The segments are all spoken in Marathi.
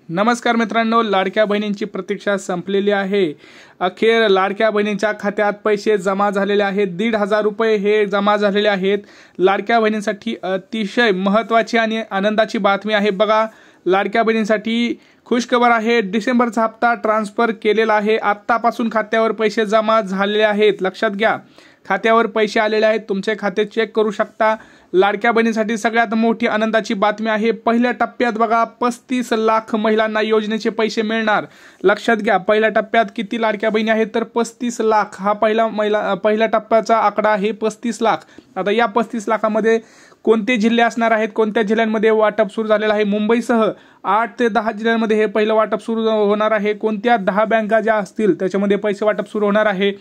नमस्कार मित्रांनो, लाडक्या बहिणींची प्रतीक्षा संपलेली आहे। अखेर लाडक्या बहिणींच्या खात्यात पैसे जमा झालेले आहेत। 1,500 रुपये हे जमा झालेले आहेत। लाडक्या बहिणींसाठी अतिशय महत्त्वाची आणि आनंदाची बातमी आहे। बघा, लाडक्या बहिणींसाठी खुशखबर आहे। डिसेंबरचा हप्ता ट्रान्सफर केलेला आहे। आत्तापासून खात्यावर पैसे जमा झालेले आहेत। लक्षात घ्या, खात्यावर पैसे आलेले आहेत। तुमचे खाते चेक करू शकता। लाडक्या बहिणींसाठी सगळ्यात मोठी आनंदाची बातमी आहे। पहिल्या टप्प्यात बघा 35 लाख महिलांना योजनेचे पैसे मिळणार। लक्षात घ्या, पहिल्या टप्प्यात किती लाडक्या बहिणी आहेत तर 35 लाख हा पहिल्या टप्प्याचा आकडा आहे। 35 लाख। आता या 35 लाखामध्ये कोणते जिल्हे असणार आहेत, कोणत्या जिल्ह्यांमध्ये वाटप सुरू झालेलं आहे? मुंबईसह 8 ते 10 जिल्ह्यांमध्ये हे पहिलं वाटप सुरू होणार आहे। कोणत्या 10 बँका ज्या असतील त्याच्यामध्ये पैसे वाटप सुरू होणार आहे।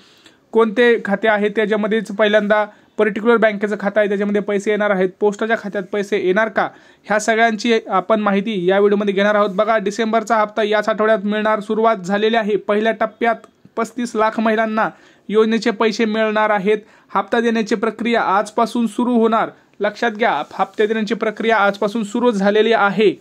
कोणते खाते आहेत त्याच्यामध्येच पहिल्यांदा पर्टिक्युलर बँकेचं खातं आहे त्याच्यामध्ये पैसे येणार आहेत। पोस्टाच्या खात्यात पैसे येणार का, ह्या सगळ्यांची आपण माहिती या व्हिडिओमध्ये घेणार आहोत। बघा, डिसेंबरचा हप्ता याच आठवड्यात मिळणार सुरुवात झालेली आहे। पहिल्या टप्प्यात 35 लाख महिलांना योजनेचे पैसे मिळणार आहेत। हप्ता देण्याची प्रक्रिया आजपासून सुरू होणार। लक्षात घ्या, हप्ते देण्याची प्रक्रिया आजपासून सुरू झालेली आहे।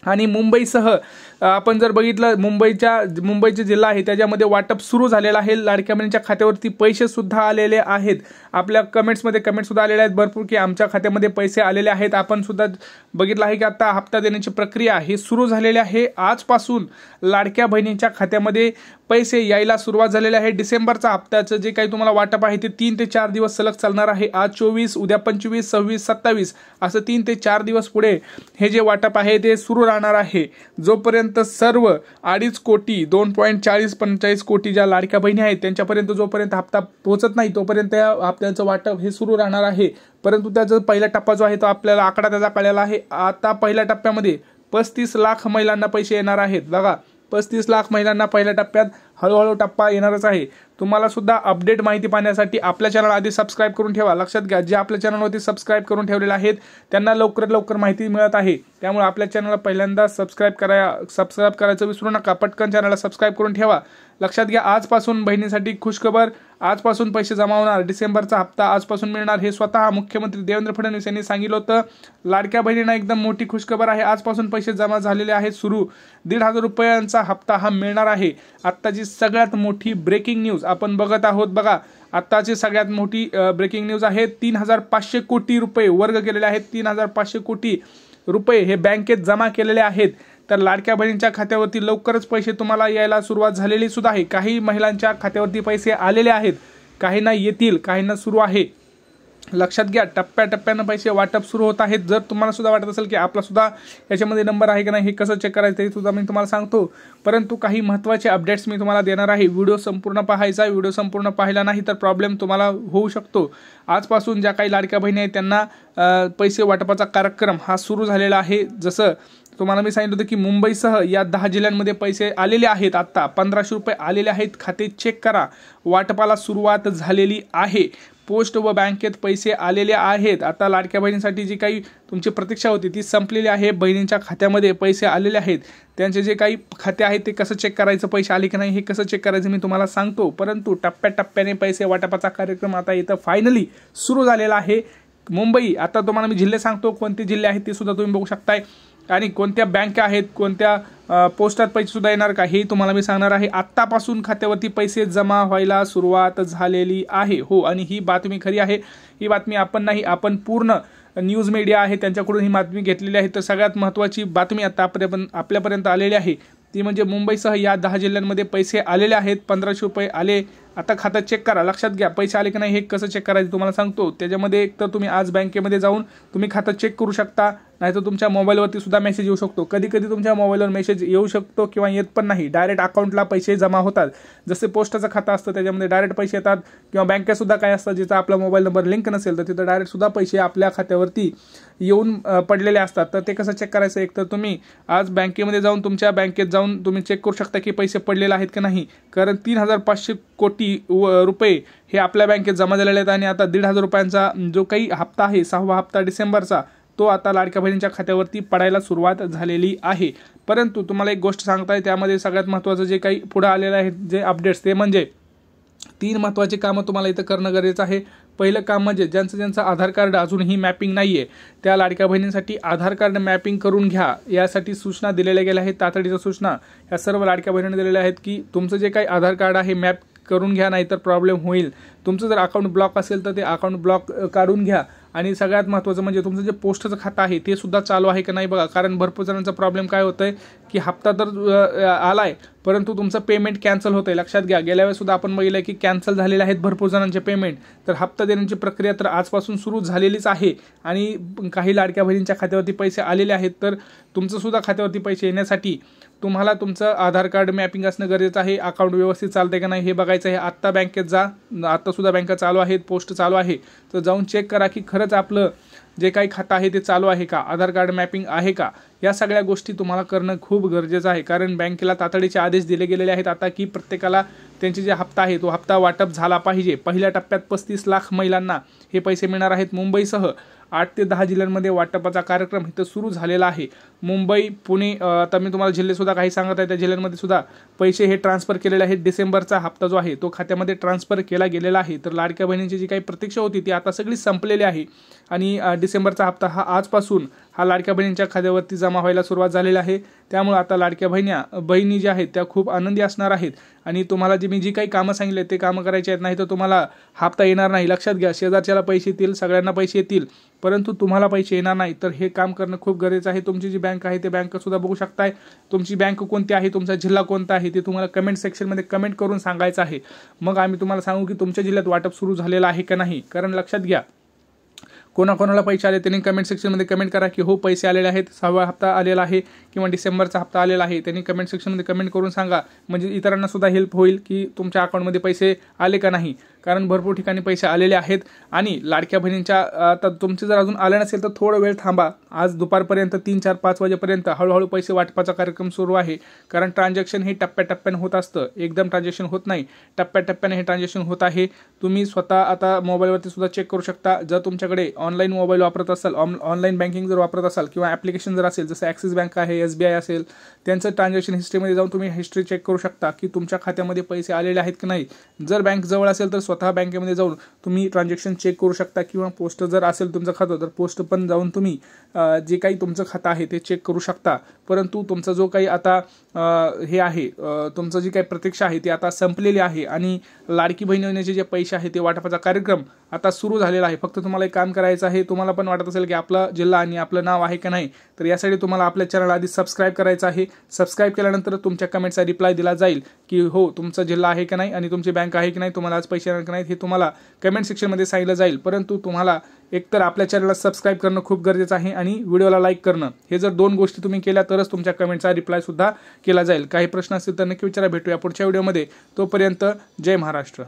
आणि मुंबईसह आपण जर बघितलं, मुंबईचे जिल्हा आहे त्याच्यामध्ये वाटप सुरू झालेलं आहे। लाडक्या बहिणींच्या खात्यावरती पैसे सुद्धा आलेले आहेत। आपल्या कमेंट सुद्धा आलेले आहेत भरपूर की आमच्या खात्यामध्ये पैसे आलेले आहेत। आपण सुद्धा बघितलं आहे की आता हप्ता देण्याची प्रक्रिया ही सुरू झालेली आहे। आजपासून लाडक्या बहिणींच्या खात्यामध्ये पैसे यायला सुरुवात झालेली आहे। डिसेंबरचा हप्त्याचं जे काही तुम्हाला वाटप आहे ते 3 ते 4 दिवस सलग चालणार आहे। आज 24, उद्या 25, 26, 27 असं 3 ते 4 दिवस पुढे हे जे वाटप आहे ते सुरू राहणार आहे। जोपर्यंत सर्व 2.5 कोटी 2.4045 कोटी ज्या लाडक्या बहिणी आहेत त्यांच्यापर्यंत जोपर्यंत हप्ता पोहोचत नाही तोपर्यंत या हप्त्याचं वाटप हे सुरू राहणार आहे। परंतु त्याचा पहिला टप्पा जो आहे तो आपल्याला आकडा त्याचा कळलेला आहे। आता पहिल्या टप्प्यामध्ये 35 लाख महिलांना पैसे येणार आहेत। बघा, 35 लाख महिलांना पहिल्या टप्प्यात हळूहळू टप्पा येणारच आहे। तुम्हाला सुद्धा अपडेट माहिती पाहण्यासाठी आपल्या चॅनल आधी सबस्क्राईब करून ठेवा। लक्षात घ्या, जे आपल्या चॅनलवरती सबस्क्राईब करून ठेवलेले आहेत त्यांना लवकरात लवकर माहिती मिळत आहे। त्यामुळे आपल्या चॅनलला पहिल्यांदा सबस्क्राईब करायचं विसरू नका। पटकन चॅनलला सबस्क्राईब करून ठेवा। लक्षात घ्या, आजपासून बहिणींसाठी खुशखबर, आजपासून पैसे जमा होणार। डिसेंबरचा हप्ता आजपासून मिळणार हे स्वतः मुख्यमंत्री देवेंद्र फडणवीस यांनी सांगितलं होतं। लाडक्या बहिणींना एकदम मोठी खुशखबर आहे। आजपासून पैसे जमा झालेले आहेत सुरू। 1,500 रुपयांचा हप्ता हा मिळणार आहे। आत्ताची सगळ्यात मोठी ब्रेकिंग न्यूज आपण बघत आहोत। बघा, आत्ताची सगळ्यात मोठी ब्रेकिंग न्यूज आहे। 3,500 कोटी रुपये वर्ग केलेले आहेत। 3,500 कोटी रुपये हे बँकेत जमा केलेले आहेत। तर लाडक्या बहिणींच्या खात्यावरती लवकरच पैसे तुम्हाला यायला सुरुवात झालेली सुद्धा आहे। काही महिलांच्या खात्यावरती पैसे आलेले आहेत, काहींना येतील, काहींना सुरू आहे। लक्षात घ्या, टप्प्याटप्प्यानं पैसे वाटप सुरू होत आहेत। जर तुम्हाला सुद्धा वाटत असेल की आपला सुद्धा याच्यामध्ये नंबर आहे की नाही हे कसं चेक करायचं ते सुद्धा मी तुम्हाला सांगतो। परंतु काही महत्त्वाचे अपडेट्स मी तुम्हाला देणार आहे। व्हिडिओ संपूर्ण पाहायचा। व्हिडिओ संपूर्ण पाहिला नाही तर प्रॉब्लेम तुम्हाला होऊ शकतो। आजपासून ज्या काही लाडक्या बहिणी आहेत त्यांना पैसे वाटपाचा कार्यक्रम हा सुरू झालेला आहे। जसं तुम्हाला मी सांगितलं होतं की मुंबईसह या 10 जिल्ह्यांमध्ये पैसे आलेले आहेत। आता 1,500 रुपये आलेले आहेत। खाते चेक करा, वाटपाला सुरुवात झालेली आहे। पोस्ट व बँकेत पैसे आलेले आहेत। आता लाडक्या बहिणींसाठी जी काही तुमची प्रतीक्षा होती ती संपलेली आहे। बहिणींच्या खात्यामध्ये पैसे आलेले आहेत। त्यांचे जे काही खाते आहेत ते कसं चेक करायचं, पैसे आले की नाही हे कसं चेक करायचं मी तुम्हाला सांगतो। परंतु टप्प्याटप्प्याने पैसे वाटपाचा कार्यक्रम आता इथं फायनली सुरू झालेला आहे। मुंबई, आता तुम्हाला मी जिल्हे सांगतो कोणते जिल्हे आहेत ते सुद्धा तुम्ही बघू शकताय आणि कोणत्या बँका आहेत, कोणत्या पोस्टात पैसे सुद्धा येणार का हे तुम्हाला मी सांगणार आहे। आत्तापासून खात्यावरती पैसे जमा व्हायला सुरुवात झालेली आहे। हो, आणि ही बातमी खरी आहे। ही बातमी आपण नाही, आपण पूर्ण न्यूज मीडिया आहे त्यांच्याकडून ही बातमी घेतलेली आहे। तर सगळ्यात महत्त्वाची बातमी आता आपल्यापर्यंत आलेली आहे ती म्हणजे मुंबईसह या 10 जिल्ह्यांमध्ये पैसे आलेले आहेत। 1,500 रुपये आले। आता खातं चेक करा। लक्षात घ्या, पैसे आले की नाही हे कसं चेक करायचं तुम्हाला सांगतो। त्याच्यामध्ये एक तर तुम्ही आज बँकेमध्ये जाऊन तुम्ही खातं चेक करू शकता, नाहीतर तुमच्या मोबाईलवरती सुद्धा मेसेज येऊ शकतो। कधी कधी तुमच्या मोबाईलवर मेसेज येऊ शकतो किंवा येत पण नाही, डायरेक्ट अकाउंटला पैसे जमा होतात। जसे पोस्टाचं खातं असतं त्याच्यामध्ये डायरेक्ट पैसे येतात, किंवा बँकेत सुद्धा काय असतं जिचा आपला मोबाईल नंबर लिंक नसेल तर तिथं डायरेक्ट सुद्धा पैसे आपल्या खात्यावरती येऊन पडलेले असतात। तर ते कसं चेक करायचं, एक तर तुम्ही आज बँकेमध्ये जाऊन तुमच्या बँकेत जाऊन तुम्ही चेक करू शकता की पैसे पडलेले आहेत की नाही। कारण 3,500 कोटी रुपये हे आपल्या बँकेत जमा झालेले आहेत। आणि आता 1,500 रुपयांचा जो काही हप्ता आहे, 6वा हप्ता डिसेंबरचा, तो आता लाडक्या बहिणींच्या खात्यावरती पडायला सुरुवात झालेली आहे। परंतु तुम्हाला एक गोष्ट सांगताय, त्यामध्ये सगळ्यात महत्त्वाचं जे काही पुढे आलेलं आहे जे अपडेट्स ते म्हणजे 3 महत्त्वाची कामं तुम्हाला इथं करणं गरजेचं आहे। पहिलं काम म्हणजे ज्यांचं आधार कार्ड अजूनही मॅपिंग नाही आहे त्या लाडक्या बहिणींसाठी आधार कार्ड मॅपिंग करून घ्या, यासाठी सूचना दिलेल्या गेल्या आहेत. तातडीच्या सूचना या सर्व लाडक्या बहिणींना दिलेल्या आहेत की तुमचं जे काही आधार कार्ड आहे मॅप करून घ्या, नाही तर प्रॉब्लेम होईल. तुमचं जर अकाउंट ब्लॉक असेल तर ते अकाउंट ब्लॉक काढून घ्या. आणि सगळ्यात महत्त्वाचं म्हणजे तुमचं जे पोस्टचं खातं आहे ते सुद्धा चालू आहे का नाही बघा, कारण भरपूर जणांचा प्रॉब्लेम काय होतंय की हप्ता तर आलाय परंतु तुमचं पेमेंट कॅन्सल होतंय. लक्षात घ्या, गेल्या वेळेस सुद्धा आपण बघितलं की कॅन्सल झालेले आहेत भरपूर जणांचे पेमेंट. तर हप्ता देण्याची प्रक्रिया तर आजपासून सुरू झालेलीच आहे आणि काही लाडक्या बहिणींच्या खात्यावरती पैसे आलेले आहेत. तर तुमचं सुद्धा खात्यावरती पैसे येण्यासाठी तुम्हाला तुमचं आधार कार्ड मॅपिंग असणं गरजेचं आहे. अकाउंट व्यवस्थित चालतंय का नाही हे बघायचं आहे. आत्ता बँकेत जा, आत्ता सुद्धा बँका चालू आहेत, पोस्ट चालू आहे, तर जाऊन चेक करा की खरंच आपलं जे काही खातं आहे ते चालू आहे का, आधार कार्ड मॅपिंग आहे का. या सगळ्या गोष्टी तुम्हाला करणं खूप गरजेचं आहे, कारण बँकेला तातडीचे आदेश दिले गेलेले आहेत आता की प्रत्येकाला त्यांची जे हप्ता आहे तो हप्ता वाटप झाला पाहिजे. पहिल्या टप्प्यात 35 लाख महिलांना हे पैसे मिळणार आहेत. मुंबईसह 8 ते 10 जिल्ह्यांमध्ये वाटपाचा कार्यक्रम इथं सुरू झालेला आहे. मुंबई, पुणे, आता मी तुम्हाला जिल्हे सुद्धा काही सांगत आहे, त्या जिल्ह्यांमध्ये सुद्धा पैसे हे ट्रान्सफर केलेले आहेत. डिसेंबरचा हप्ता जो आहे तो खात्यामध्ये ट्रान्सफर केला गेलेला आहे. तर लाडक्या बहिणींची जी काही प्रतीक्षा होती ती आता सगळी संपलेली आहे आणि डिसेंबरचा हप्ता हा आजपासून हा लाडक्या बहिणींच्या खात्यावरती जमा व्हायला सुरुवात झालेली आहे. त्यामुळे आता लाडक्या बहिणी ज्या आहेत त्या खूप आनंदी असणार आहेत आणि तुम्हाला मी जी काही कामं सांगितले ते कामं करायचे आहेत, नाही तर तुम्हाला हप्ता येणार नाही. लक्षात घ्या, शेजारच्याला पैसे येतील, सगळ्यांना पैसे येतील, परंतु तुम्हाला पैसे येणार नाही. तर हे काम करणं खूप गरजेचं आहे. तुमची जी बँक आहे ते बँक सुद्धा बघू शकताय. तुमची बँक कोणती आहे, तुमचा जिल्हा कोणता आहे ते तुम्हाला कमेंट सेक्शनमध्ये कमेंट करून सांगायचं आहे. मग आम्ही तुम्हाला सांगू की तुमच्या जिल्ह्यात वाटप सुरू झालेलं आहे का नाही. कारण लक्षात घ्या, कोणाकोणाला पैसे आले त्यांनी कमेंट सेक्शनमध्ये कमेंट करा की हो पैसे आलेले आहेत, 6वा हप्ता आलेला आहे किंवा डिसेंबरचा हप्ता आलेला आहे. त्यांनी कमेंट सेक्शनमध्ये कमेंट करून सांगा, म्हणजे इतरांना सुद्धा हेल्प होईल की तुमच्या अकाउंटमध्ये पैसे आले का नाही. कारण भरपूर ठिकाणी पैसे आलेले आहेत आणि लाडक्या बहिणींच्या आता तुमचे जर अजून आले नसेल तर थोडा वेळ थांबा. आज दुपारपर्यंत 3, 4, 5 वाजेपर्यंत हळूहळू पैसे वाटपाचा कार्यक्रम सुरू आहे. कारण ट्रान्झॅक्शन हे टप्प्याटप्प्याने होत असतं, एकदम ट्रान्झॅक्शन होत नाही, टप्प्याटप्प्याने हे ट्रान्झॅक्शन होत आहे. तुम्ही स्वतः आता मोबाईलवरती सुद्धा चेक करू शकता. जर तुमच्याकडे ऑनलाईन मोबाईल वापरत असाल, ऑनलाईन बँकिंग जर वापरत असाल किंवा ॲप्लिकेशन जर असेल, जसं ॲक्सिस बँक आहे, SBI असेल, त्यांचं ट्रान्झॅक्शन हिस्ट्रीमध्ये जाऊन तुम्ही हिस्ट्री चेक करू शकता की तुमच्या खात्यामध्ये पैसे आलेले आहेत की नाही. जर बँक जवळ असेल तर स्वतः बँकेमध्ये जाऊन तुम्ही ट्रान्झॅक्शन चेक करू शकता किंवा पोस्ट जर असेल तुमचं खातं तर पोस्ट पण जाऊन तुम्ही जे काही तुमचं खातं आहे ते चेक करू शकता. परंतु तुमचा जो काही आता हे आहे, तुमचं जी काही प्रतीक्षा आहे ती आता संपलेली आहे आणि लाडकी बहीण योजनेचे जे पैसे आहे ते वाटपाचा कार्यक्रम आता सुरू झालेला आहे. फक्त तुम्हाला एक काम करायचं आहे. तुम्हाला पण वाटत असेल की आपला जिल्हा आणि आपलं नाव आहे का नाही, तर यासाठी तुम्हाला आपल्या चॅनल आधी सबस्क्राईब करायचं आहे. सबस्क्राईब केल्यानंतर तुमच्या कमेंटचा रिप्लाय दिला जाईल की हो तुमचा जिल्हा आहे का नाही आणि तुमची बँक आहे की नाही, तुम्हाला आज पैसे येणार का नाहीत हे तुम्हाला कमेंट सेक्शनमध्ये सांगितलं जाईल. परंतु तुम्हाला एकतर आपल्या चॅनलला सबस्क्राईब करणं खूप गरजेचं आहे आणि व्हिडिओला लाईक करणं, हे जर 2 गोष्टी तुम्ही केल्या तरच तुमच्या कमेंटचा रिप्लाय सुद्धा केला जाईल. काही प्रश्न असतील तर नक्की विचारा. भेटूया पुढच्या व्हिडिओमध्ये. तोपर्यंत जय महाराष्ट्र.